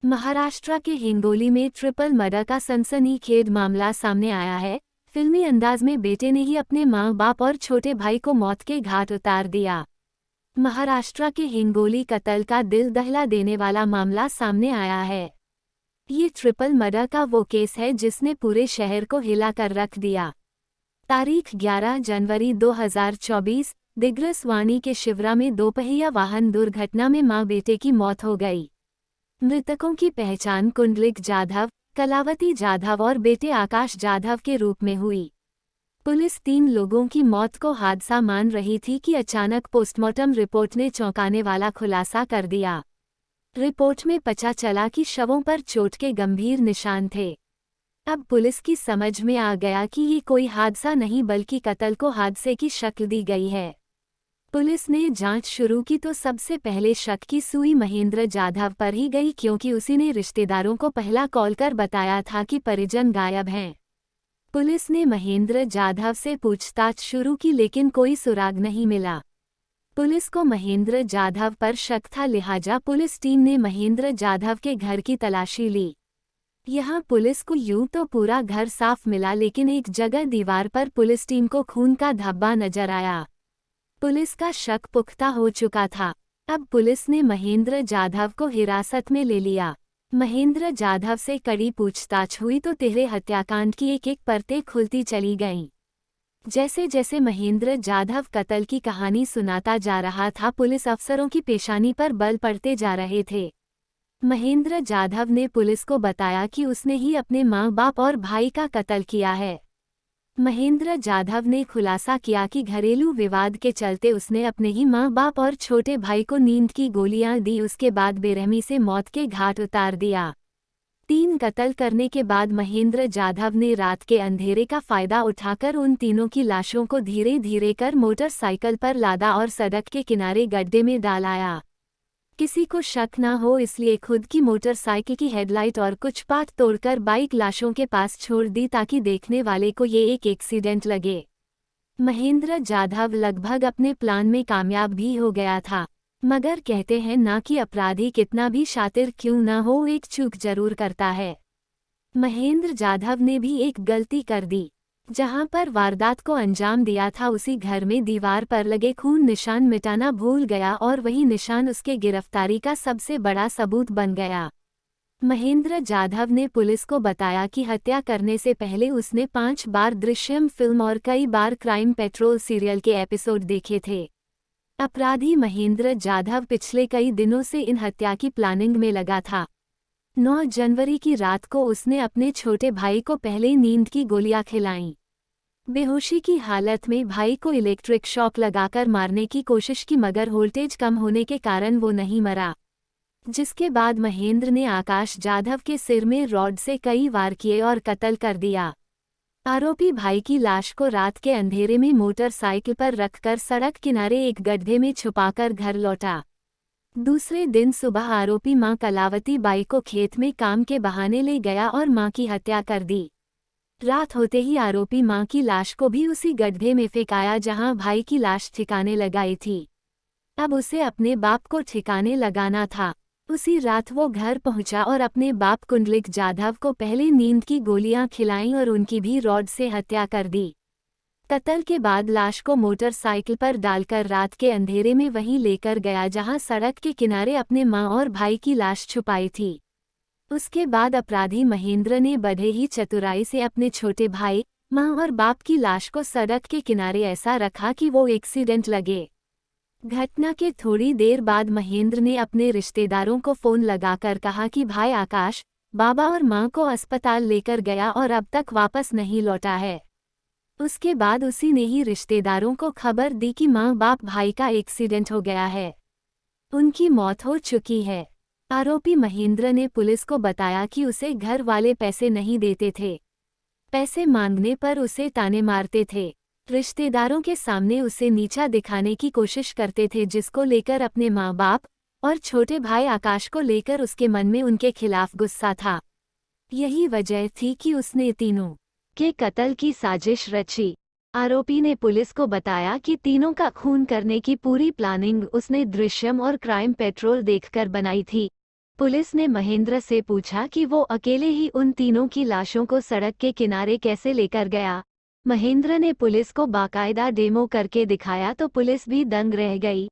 महाराष्ट्र के हिंगोली में triple murder का सनसनीखेज मामला सामने आया है। फिल्मी अंदाज में बेटे ने ही अपने मां बाप और छोटे भाई को मौत के घाट उतार दिया। महाराष्ट्र के हिंगोली कत्ल का दिल दहला देने वाला मामला सामने आया है। ये ट्रिपल मर्डर का वो केस है जिसने पूरे शहर को हिला कर रख दिया। तारीख 11 जनवरी 2024 दिग्रसवानी के शिवरा में दोपहिया वाहन दुर्घटना में मां बेटे की मौत हो गई। मृतकों की पहचान कुंडलिक जाधव, कलावती जाधव और बेटे आकाश जाधव के रूप में हुई। पुलिस 3 लोगों की मौत को हादसा मान रही थी कि अचानक पोस्टमार्टम रिपोर्ट ने चौंकाने वाला खुलासा कर दिया। रिपोर्ट में पता चला कि शवों पर चोट के गंभीर निशान थे। अब पुलिस की समझ में आ गया कि ये कोई हादसा नहीं बल्कि कत्ल को हादसे की शक्ल दी गई है। पुलिस ने जांच शुरू की तो सबसे पहले शक की सुई महेंद्र जाधव पर ही गई, क्योंकि उसी ने रिश्तेदारों को पहला कॉल कर बताया था कि परिजन गायब हैं। पुलिस ने महेंद्र जाधव से पूछताछ शुरू की लेकिन कोई सुराग नहीं मिला। पुलिस को महेंद्र जाधव पर शक था, लिहाजा पुलिस टीम ने महेंद्र जाधव के घर की तलाशी ली। यहाँ पुलिस को यूं तो पूरा घर साफ मिला, लेकिन एक जगह दीवार पर पुलिस टीम को खून का धब्बा नजर आया। पुलिस का शक पुख्ता हो चुका था। अब पुलिस ने महेंद्र जाधव को हिरासत में ले लिया। महेंद्र जाधव से कड़ी पूछताछ हुई तो तिहरे हत्याकांड की एक-एक परतें खुलती चली गईं। जैसे जैसे महेंद्र जाधव कत्ल की कहानी सुनाता जा रहा था, पुलिस अफसरों की पेशानी पर बल पड़ते जा रहे थे। महेंद्र जाधव ने पुलिस को बताया कि उसने ही अपने मां बाप और भाई का कत्ल किया है। महेंद्र जाधव ने खुलासा किया कि घरेलू विवाद के चलते उसने अपने ही मां बाप और छोटे भाई को नींद की गोलियां दी, उसके बाद बेरहमी से मौत के घाट उतार दिया। 3 कत्ल करने के बाद महेंद्र जाधव ने रात के अंधेरे का फायदा उठाकर उन तीनों की लाशों को धीरे धीरे कर मोटरसाइकिल पर लादा और सड़क के किनारे गड्ढे में डालाया। किसी को शक न हो इसलिए खुद की मोटरसाइकिल की हेडलाइट और कुछ पार्ट तोड़कर बाइक लाशों के पास छोड़ दी ताकि देखने वाले को ये एक एक्सीडेंट लगे। महेंद्र जाधव लगभग अपने प्लान में कामयाब भी हो गया था, मगर कहते हैं ना कि अपराधी कितना भी शातिर क्यों न हो, एक चूक जरूर करता है। महेंद्र जाधव ने भी एक गलती कर दी। जहां पर वारदात को अंजाम दिया था उसी घर में दीवार पर लगे खून निशान मिटाना भूल गया और वही निशान उसके गिरफ्तारी का सबसे बड़ा सबूत बन गया। महेंद्र जाधव ने पुलिस को बताया कि हत्या करने से पहले उसने 5 बार दृश्यम फिल्म और कई बार क्राइम पेट्रोल सीरियल के एपिसोड देखे थे। अपराधी महेंद्र जाधव पिछले कई दिनों से इन हत्या की प्लानिंग में लगा था। 9 जनवरी की रात को उसने अपने छोटे भाई को पहले नींद की गोलियां खिलाईं। बेहोशी की हालत में भाई को इलेक्ट्रिक शॉक लगाकर मारने की कोशिश की, मगर वोल्टेज कम होने के कारण वो नहीं मरा। जिसके बाद महेंद्र ने आकाश जाधव के सिर में रॉड से कई वार किए और कत्ल कर दिया। आरोपी भाई की लाश को रात के अंधेरे में मोटरसाइकिल पर रखकर सड़क किनारे एक गड्ढे में छुपाकर घर लौटा। दूसरे दिन सुबह आरोपी मां कलावती बाई को खेत में काम के बहाने ले गया और मां की हत्या कर दी। रात होते ही आरोपी मां की लाश को भी उसी गड्ढे में फेंकाया जहां भाई की लाश ठिकाने लगाई थी। अब उसे अपने बाप को ठिकाने लगाना था। उसी रात वो घर पहुंचा और अपने बाप कुंडलिक जाधव को पहले नींद की गोलियां खिलाईं और उनकी भी रॉड से हत्या कर दी। कत्ल के बाद लाश को मोटरसाइकिल पर डालकर रात के अंधेरे में वहीं लेकर गया जहां सड़क के किनारे अपने मां और भाई की लाश छुपाई थी। उसके बाद अपराधी महेंद्र ने बड़े ही चतुराई से अपने छोटे भाई, मां और बाप की लाश को सड़क के किनारे ऐसा रखा कि वो एक्सीडेंट लगे। घटना के थोड़ी देर बाद महेंद्र ने अपने रिश्तेदारों को फोन लगाकर कहा कि भाई आकाश बाबा और मां को अस्पताल लेकर गया और अब तक वापस नहीं लौटा है। उसके बाद उसी ने ही रिश्तेदारों को खबर दी कि मां बाप भाई का एक्सीडेंट हो गया है, उनकी मौत हो चुकी है। आरोपी महेंद्र ने पुलिस को बताया कि उसे घर वाले पैसे नहीं देते थे। पैसे मांगने पर उसे ताने मारते थे। रिश्तेदारों के सामने उसे नीचा दिखाने की कोशिश करते थे, जिसको लेकर अपने माँ बाप और छोटे भाई आकाश को लेकर उसके मन में उनके खिलाफ गुस्सा था। यही वजह थी कि उसने तीनों के कत्ल की साजिश रची। आरोपी ने पुलिस को बताया कि तीनों का खून करने की पूरी प्लानिंग उसने दृश्यम और क्राइम पेट्रोल देखकर बनाई थी। पुलिस ने महेंद्र से पूछा कि वो अकेले ही उन तीनों की लाशों को सड़क के किनारे कैसे लेकर गया। महेंद्र ने पुलिस को बाकायदा डेमो करके दिखाया तो पुलिस भी दंग रह गई।